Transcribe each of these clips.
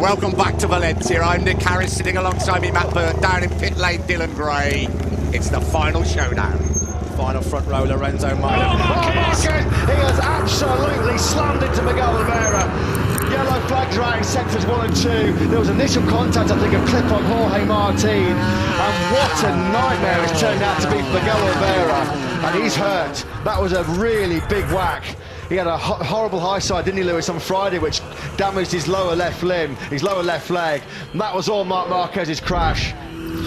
Welcome back to Valencia. I'm Nick Harris, sitting alongside me, Matt Burt, down in pit lane, Dylan Gray. It's the final showdown. Final front row, Lorenzo Marquez. Marquez! He has absolutely slammed into Miguel Oliveira. Yellow flags right, sectors 1 and 2. There was initial contact, I think, a clip on Jorge Martin. And what a nightmare it's turned out to be for Miguel Oliveira. And he's hurt. That was a really big whack. He had a horrible high side, didn't he, Lewis, on Friday, which damaged his lower left limb, his lower left leg. And that was all Marc Marquez's crash.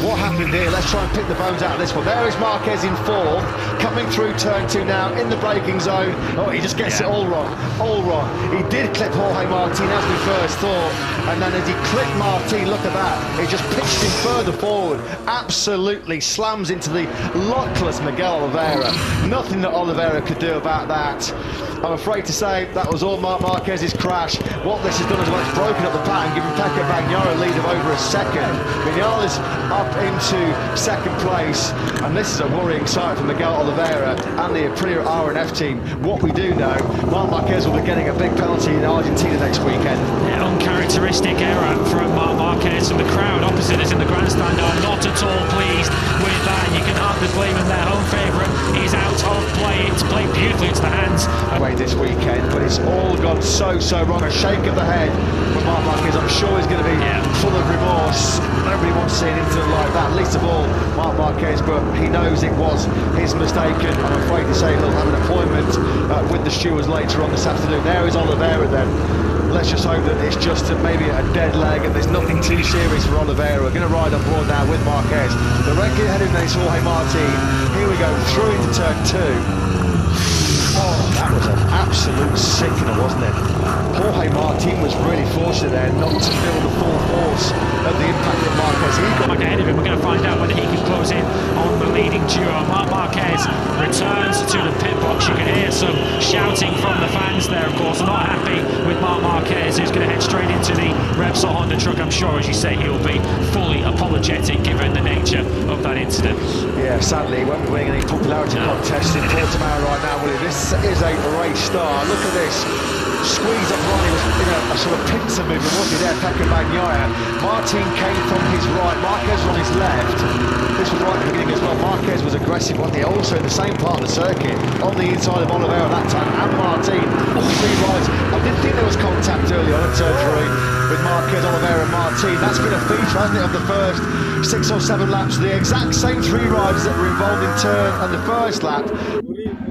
What happened here? Let's try and pick the bones out of this one. There is Marquez in fourth, coming through turn 2 now, in the braking zone. Oh, he just gets it all wrong, all wrong. He did clip Jorge Martin, as we first thought, and then as he clipped Martin, look at that, he just pitched him further forward, absolutely slams into the luckless Miguel Oliveira. Nothing that Oliveira could do about that. I'm afraid to say that was all Marc Marquez's crash. What this has done is, well, it's broken up the pattern, giving Pecco Bagnaia a lead of over a second. Vinales up into second place, and this is a worrying sight for Miguel Oliveira and the Aprilia R&F team. What we do know, Marc Marquez will be getting a big penalty in Argentina next weekend. Yeah, uncharacteristic error from Marc Marquez, and the crowd opposite us in the grandstand are not at all pleased with that. You can hardly blame them. Their home favourite is out of play. It's played beautifully into the hands this weekend, but it's all gone so wrong. A shake of the head from Marc Marquez. I'm sure he's going to be full of remorse. Nobody wants to see an incident like that, least of all Marc Marquez, but he knows it was his mistake, and I'm afraid to say he'll have an appointment with the stewards later on this afternoon. There is Oliveira then. Let's just hope that it's just maybe a dead leg and there's nothing too serious for Oliveira. We're going to ride on board now with Marquez. Directly ahead of him is Jorge Martin. Here we go, through into turn 2. Oh, that was an absolute sickener, wasn't it? Jorge Martin was really fortunate there not to feel the full force of the impact of Marquez. He got back ahead of him. We're going to find out whether he can close in on the leading duo. Marc Marquez returns to the pit box. You can hear some shouting from the fans there, of course. Not happy with Marc Marquez, who's going to head straight into the Repsol Honda truck. I'm sure, as you say, he'll be fully apologetic given the nature of that incident. Yeah, sadly, he won't be winning any popularity contests in Portimao right now, will he? This is a race star. Look at this. Squeeze up Ronnie was in a sort of pincer movement, wasn't he there, Pecco Bagnaia. Martin came from his right, Marquez on his left. This was right at the beginning as well. Marquez was aggressive, wasn't he? Also in the same part of the circuit, on the inside of Oliveira that time, and Martin. All 3 rides. I didn't think there was contact early on at turn 3 with Marquez, Oliveira and Martin. That's been a feature, hasn't it, of the first 6 or 7 laps. The exact same 3 riders that were involved in turn and the first lap.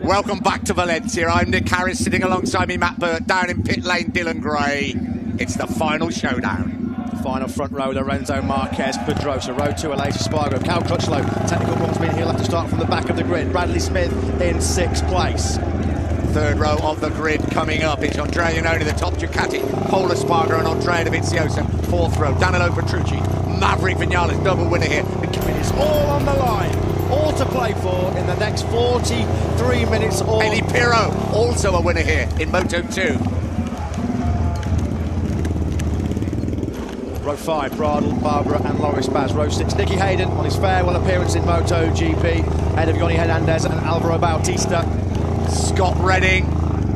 Welcome back to Valencia. I'm Nick Harris, sitting alongside me, Matt Burt, down in pit lane, Dylan Gray. It's the final showdown. Final front row, Lorenzo Marquez, Pedrosa, row 2, Aleix Espargaro, Cal Crutchlow. Technical problems mean he'll have to start from the back of the grid. Bradley Smith in 6th place. Third row of the grid coming up. It's Andrea Iannone, the top Ducati, Paul Espargaro and Andrea Dovizioso. 4th row, Danilo Petrucci, Maverick Vinales, double winner here. It's all on the line. All to play for in the next 43 minutes. Eddie Pirro, also a winner here in Moto 2. Row 5, Bradl, Barbara and Loris Baz. Row 6, Nicky Hayden on his farewell appearance in Moto GP, ahead of Yoni Hernandez and Alvaro Bautista. Scott Redding,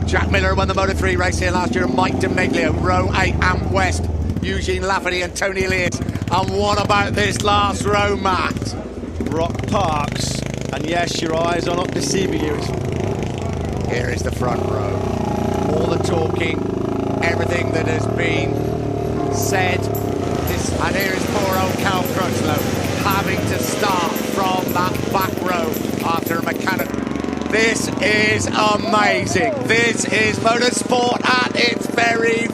Jack Miller won the Moto 3 race here last year, and Mike D'Ameglio. Row 8, Amp West, Eugene Lafferty and Tony Elliott. And what about this last row, Matt? Brock Parks, and yes, your eyes are not deceiving you. Here is the front row. All the talking, everything that has been said. And here is poor old Cal Crutchlow having to start from that back row after a mechanical. This is amazing. This is motorsport at its very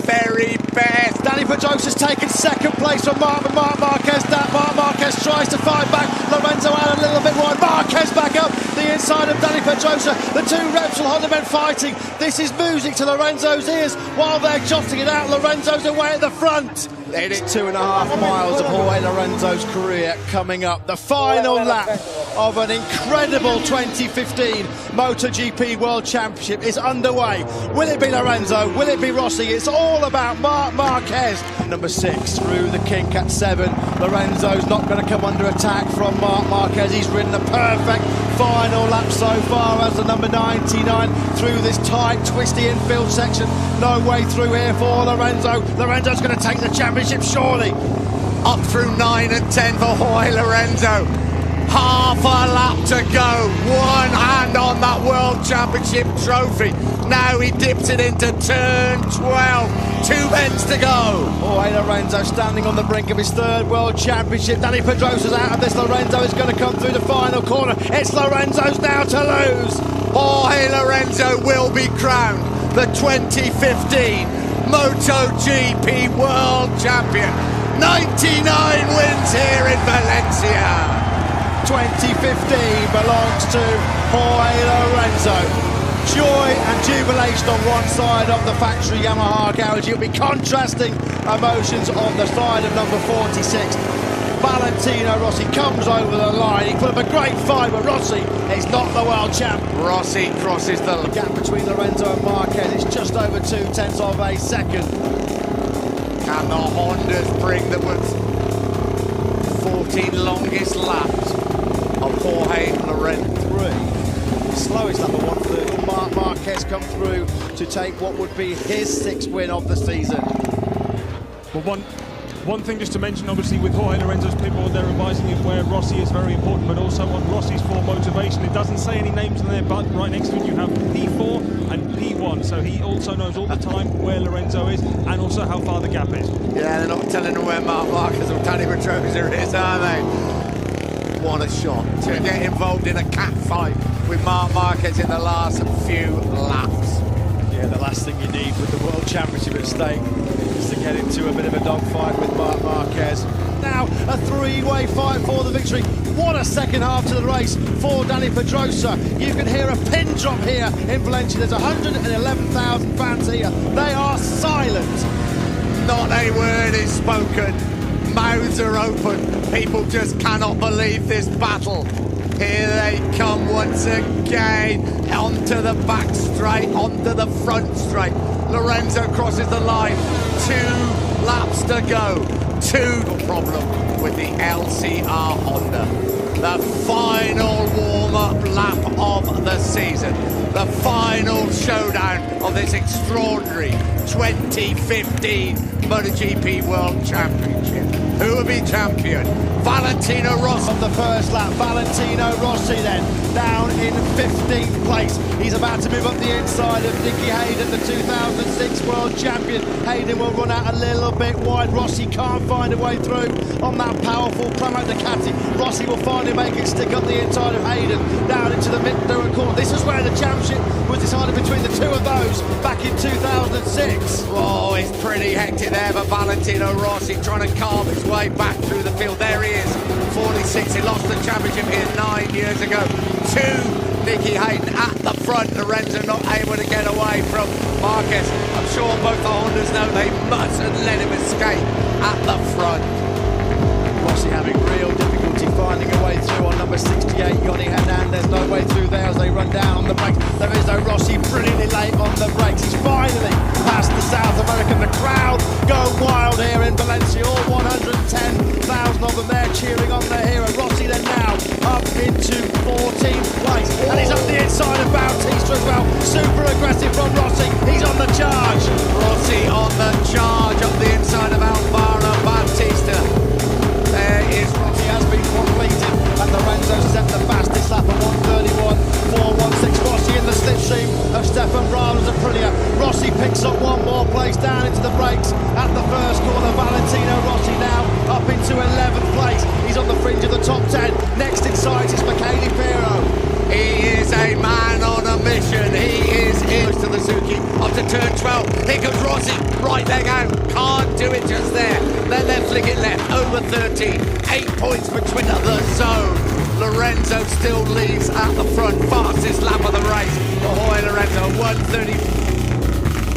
best. Danny Pedrosa's taken 2nd place from Marc Marquez. Marc Marquez tries to fight back. Lorenzo out a little bit wide. Marquez back up the inside of Danny Pedrosa. The 2 Repsol Honda men fighting. This is music to Lorenzo's ears while they're jotting it out. Lorenzo's away at the front. It is 2.5 miles of Jorge Lorenzo's career coming up. The final lap of an incredible 2015 MotoGP World Championship is underway. Will it be Lorenzo? Will it be Rossi? It's all about Marc Marquez. Number 6 through the kink at 7. Lorenzo's not going to come under attack from Marc Marquez. He's ridden a perfect final lap so far as the number number 99 through this tight, twisty infield section. No way through here for Lorenzo. Lorenzo's going to take the championship, surely. Up through 9 and 10 for Jorge Lorenzo. Half a lap to go. One hand on that World Championship trophy. Now he dips it into turn 12. 2 bends to go. Jorge Lorenzo standing on the brink of his third World Championship. Danny Pedrosa's out of this. Lorenzo is going to come through the final corner. It's Lorenzo's now to lose. Jorge Lorenzo will be crowned the 2015 MotoGP World Champion. 99 wins here in Valencia. 2015 belongs to Jorge Lorenzo. Joy and jubilation on one side of the factory Yamaha garage. You'll be contrasting emotions on the side of number 46. Valentino Rossi comes over the line. He put up a great fight, but Rossi is not the world champ. Rossi crosses the gap between Lorenzo and Marquez. It's just over 2/10 of a second. And the Hondas bring the 14 longest laps of Jorge Lorenzo. Slowest lap of 1:30. Marc Marquez come through to take what would be his 6th win of the season. Well, one thing just to mention, obviously, with Jorge Lorenzo's pitboard, they're advising him where Rossi is very important, but also on Rossi's for motivation. It doesn't say any names on there, but right next to it you have P4 and P1, so he also knows all the time where Lorenzo is and also how far the gap is. Yeah, they're not telling him where Marc Marquez or Danny Pedrosa is, are they? What a shot to get involved in a cat fight with Marc Marquez in the last few laps. Yeah, the last thing you need with the World Championship at stake is to get into a bit of a dogfight with Marc Marquez. Now a 3-way fight for the victory. What a second half to the race for Danny Pedrosa. You can hear a pin drop here in Valencia. There's 111,000 fans here. They are silent. Not a word is spoken. Mouths are open. People just cannot believe this battle. Here they come once again, onto the back straight, onto the front straight. Lorenzo crosses the line, 2 laps to go. 2 problem with the LCR Honda. The final warm-up lap of the season. The final showdown of this extraordinary 2015 MotoGP World Championship. Who will be champion? Valentino Rossi. On the first lap, Valentino Rossi then down in 15th place. He's about to move up the inside of Nicky Hayden, the 2006 World Champion. Hayden will run out a little bit wide. Rossi can't find a way through on that powerful Pramac Ducati. Rossi will finally make it stick up the inside of Hayden, down into the mid-third corner. This is where the championship was decided between the two of those back in 2006. Oh, it's pretty hectic there, but Valentino Rossi trying to carve his way back through the field. There he is, 46. He lost the championship here 9 years ago to Nicky Hayden at the front. Lorenzo not able to get away from Marquez. I'm sure both the Hondas know they mustn't let him escape at the front. Rossi having real difficulty finding a way through on number 68, Yoni Hernandez. No way through there as they run down on the brakes. There is no Rossi, brilliantly late on the brakes. He's finally past the South American. The crowd go wild here in Valencia. All 110,000 of them there cheering on their hero. Rossi then now up into 14th place. And he's up the inside of Bautista as well. Super aggressive from Rossi. He's on the charge. Rossi on the charge up the inside of Alvaro Bautista. There is Rossi. Has been completed, and Lorenzo set the fastest lap of 1:31.416. Rossi in the slipstream of Stefan Bradl's Aprilia. Rossi picks up one more place down into the brakes at the first corner. Valentino Rossi now up into 11th place. He's on the fringe of the top 10. Next in sight is Michele Pirro. He is a man on a mission. He is in to the Suzuki up to turn 12. Here comes Rossi, right leg out. Can't do it just there. Then left flick it left, over 13. 8 points between the zone. Lorenzo still leads at the front. Fastest lap of the race. Ahoy Lorenzo, 1:30.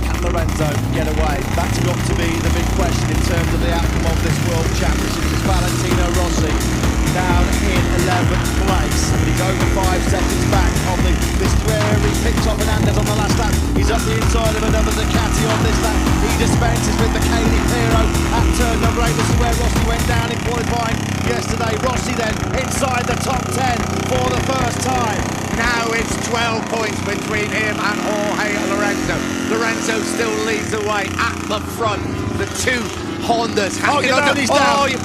Can Lorenzo get away? That's got to be the big question in terms of the outcome of this World Championship. It's Valentino Rossi down in 11th place. But he's over 5 seconds back on this where he picked up Hernandez on the last lap. He's up the inside of another Ducati on this lap. He dispenses with Michele Pirro at turn number 8. This is where Rossi went down in qualifying yesterday. Rossi then inside the top 10 for the first time. Now it's 12 points between him and Jorge Lorenzo. Lorenzo still leads the way at the front. The two Hondas hanging on.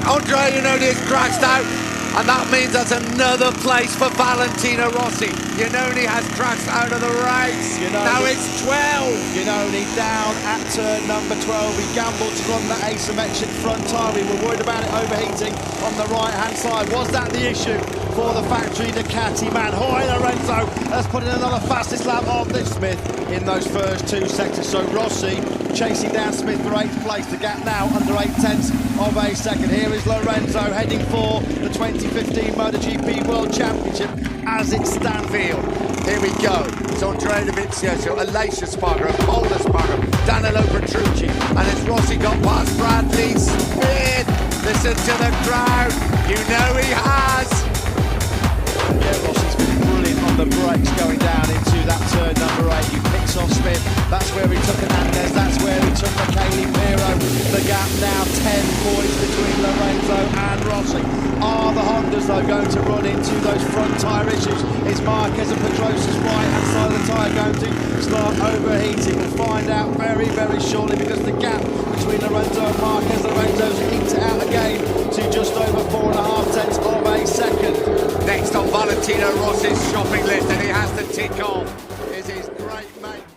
Andre Iannone is crashed out. And that means that's another place for Valentino Rossi. Iannone has crashed out of the race. Now it's 12. Iannone down at turn number 12. He gambled to run that asymmetric front tyre. We were worried about it overheating on the right-hand side. Was that the issue for the factory Ducati man? Jorge Lorenzo has put in another fastest lap of this Smith in those first two sectors. So Rossi chasing down Smith for 8th place. The gap now under 8/10 of a second. Here is Lorenzo heading for the 2015 MotoGP World Championship as it stands. Here we go. It's Andrea Dovizioso, Alicia Spargo, Paula Spargo, Danilo Petrucci, and it's Rossi got past Bradley Smith. Listen to the crowd. You know he has. Yeah, Rossi's been brilliant on the brakes going down into that turn number 8. He picks off Smith. That's where he took Hernandez. That's where he took Michele Pirro. The gap now 10 points between Lorenzo and Rossi. Are the Hondas though going to run into those front tyre issues? Is Marquez and Pedrosa's right-hand side of the tyre going to start overheating? We'll find out very, very shortly because the gap between Lorenzo and Lorenzo's eked it out again to just over 4.5 of a second. Next on Valentino Rossi's shopping list, and he has to tick off, is his great mate.